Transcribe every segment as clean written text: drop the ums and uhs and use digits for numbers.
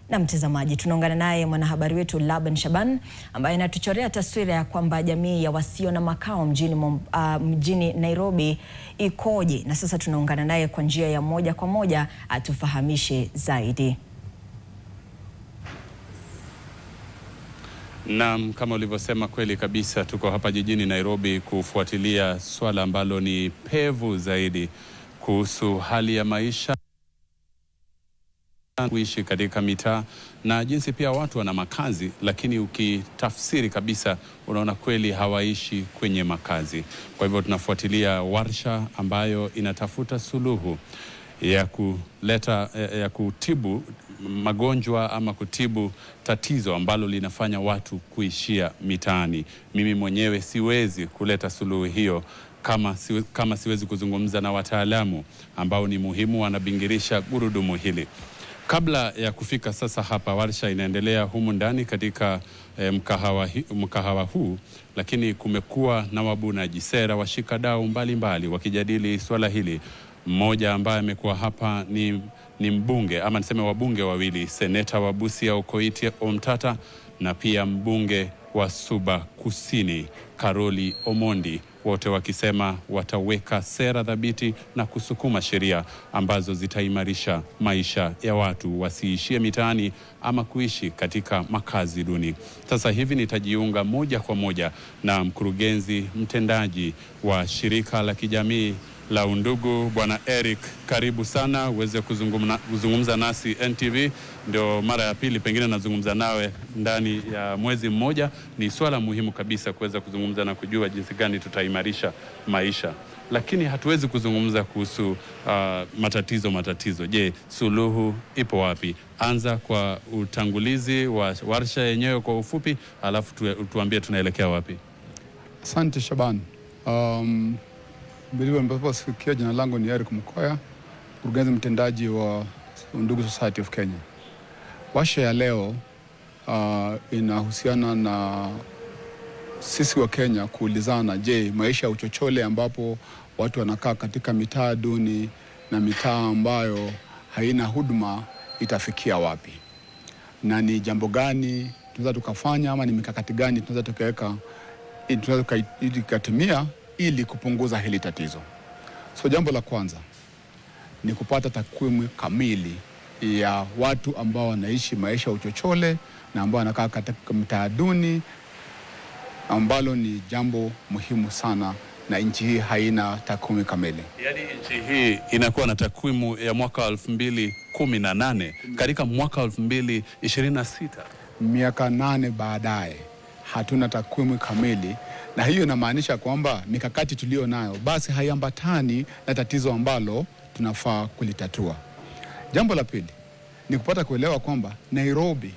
Na mtazamaji, tunaungana naye mwanahabari wetu Laban Shaban ambaye anatuchorea taswira ya kwamba jamii ya wasio na makao mjini Nairobi ikoje, na sasa tunaungana naye kwa njia ya moja kwa moja atufahamishe zaidi. Naam, kama ulivyosema, kweli kabisa, tuko hapa jijini Nairobi kufuatilia swala ambalo ni pevu zaidi kuhusu hali ya maisha kuishi katika mitaa na jinsi pia watu wana makazi, lakini ukitafsiri kabisa unaona kweli hawaishi kwenye makazi. Kwa hivyo tunafuatilia warsha ambayo inatafuta suluhu ya kutibu magonjwa ama kutibu tatizo ambalo linafanya watu kuishia mitaani. Mimi mwenyewe siwezi kuleta suluhu hiyo kama siwezi kuzungumza na wataalamu ambao ni muhimu, wanabingirisha gurudumu hili. Kabla ya kufika sasa hapa, warsha inaendelea humu ndani katika mkahawa huu, lakini kumekuwa na wabunaji sera, washikadau mbalimbali wakijadili swala hili. Mmoja ambaye amekuwa hapa ni mbunge, ama niseme wabunge wawili, seneta wa Busia Okoit Omtata na pia mbunge wa Suba Kusini Karoli Omondi, wote wakisema wataweka sera thabiti na kusukuma sheria ambazo zitaimarisha maisha ya watu wasiishie mitaani ama kuishi katika makazi duni. Sasa hivi nitajiunga moja kwa moja na mkurugenzi mtendaji wa shirika la kijamii la Undugu, Bwana Eric. Karibu sana uweze kuzungumza nasi NTV. Ndio mara ya pili pengine nazungumza nawe ndani ya mwezi mmoja. Ni swala muhimu kabisa kuweza kuzungumza na kujua jinsi gani tutaimarisha maisha, lakini hatuwezi kuzungumza kuhusu matatizo. Je, suluhu ipo wapi? Anza kwa utangulizi wa warsha yenyewe kwa ufupi, alafu tuambie tunaelekea wapi. Asante Shaban. Bila ambapo sikia, jina langu ni Eric Mukoya, mkurugenzi mtendaji wa Undugu Society of Kenya. Warsha ya leo inahusiana na sisi wa Kenya kuulizana, je, maisha ya uchochole ambapo watu wanakaa katika mitaa duni na mitaa ambayo haina huduma itafikia wapi? Na ni jambo gani tunaweza tukafanya, ama ni mikakati gani tunaweza tukaweka tukatimia ili kupunguza hili tatizo? So jambo la kwanza ni kupata takwimu kamili ya watu ambao wanaishi maisha ya uchochole na ambao wanakaa katika mitaa duni, ambalo ni jambo muhimu sana, na nchi hii haina takwimu kamili. Yaani nchi hii inakuwa na takwimu ya mwaka 2018 katika mwaka 2026. Miaka 8 baadaye hatuna takwimu kamili, na hiyo inamaanisha kwamba mikakati tulio nayo basi haiambatani na tatizo ambalo tunafaa kulitatua. Jambo la pili ni kupata kuelewa kwamba Nairobi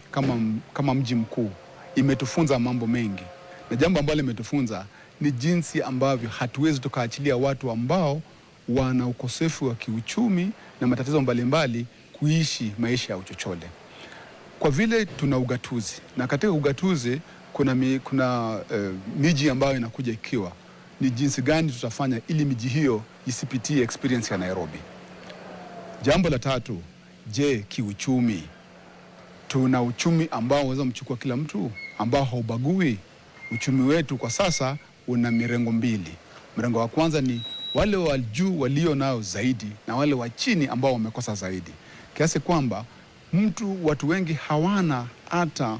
kama mji mkuu imetufunza mambo mengi, na jambo ambalo imetufunza ni jinsi ambavyo hatuwezi tukaachilia watu ambao wana ukosefu wa kiuchumi na matatizo mbalimbali kuishi maisha ya uchochole. Kwa vile tuna ugatuzi, na katika ugatuzi kuna miji ambayo inakuja, ikiwa ni jinsi gani tutafanya ili miji hiyo isipitie experience ya Nairobi. Jambo la tatu, je, kiuchumi tuna uchumi ambao unaweza mchukua kila mtu, ambao haubagui? Uchumi wetu kwa sasa una mirengo mbili. Mrengo wa kwanza ni wale wa juu walio nao zaidi na wale wa chini ambao wamekosa zaidi, kiasi kwamba watu wengi hawana hata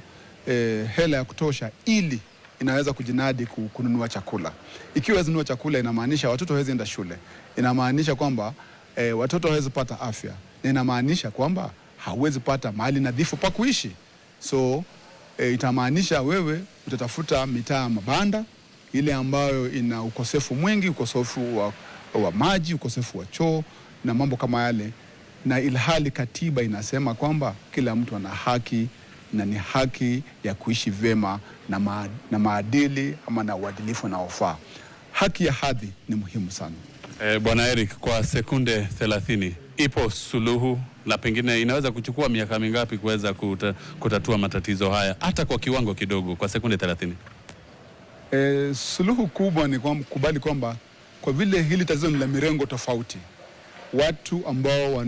hela ya kutosha ili inaweza kujinadi kununua chakula. Ikiwa hawezi nunua chakula, inamaanisha watoto hawezi enda shule, inamaanisha kwamba watoto hawezi pata afya, na inamaanisha kwamba hawezi pata mahali nadhifu pa kuishi. So itamaanisha wewe utatafuta mitaa mabanda, ile ambayo ina ukosefu mwingi, ukosefu wa maji, ukosefu wa choo na mambo kama yale, na ilhali katiba inasema kwamba kila mtu ana haki, na ni haki ya kuishi vyema na maadili ama na uadilifu unaofaa. Haki ya hadhi ni muhimu sana. Bwana Eric, kwa sekunde 30, ipo suluhu, na pengine inaweza kuchukua miaka mingapi kuweza kutatua matatizo haya, hata kwa kiwango kidogo, kwa sekunde 30? Suluhu kubwa ni kukubali kwamba kwa vile hili tatizo ni la mirengo tofauti, watu ambao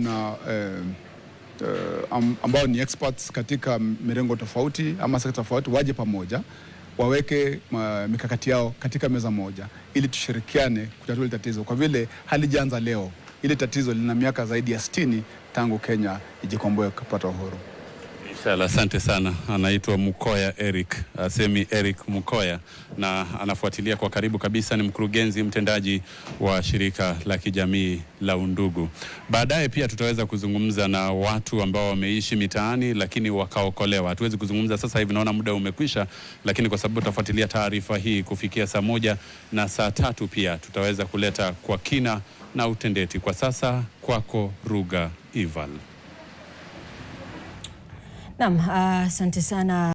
ambao ni experts katika mirengo tofauti ama sekta tofauti waje pamoja, waweke mikakati yao katika meza moja ili tushirikiane kutatua tatizo, kwa vile halijaanza leo. Ile tatizo lina miaka zaidi ya 60 tangu Kenya ijikomboe kupata uhuru. Inshallah, asante sana. Anaitwa Mukoya Eric, Semi Eric Mukoya, na anafuatilia kwa karibu kabisa, ni mkurugenzi mtendaji wa shirika la kijamii la Undugu. Baadaye pia tutaweza kuzungumza na watu ambao wameishi mitaani lakini wakaokolewa. Hatuwezi kuzungumza sasa hivi, naona muda umekwisha, lakini kwa sababu tutafuatilia taarifa hii kufikia saa 1 na saa 3 pia tutaweza kuleta kwa kina na utendeti. Kwa sasa kwako Ruga Ival. Naam, asante sana.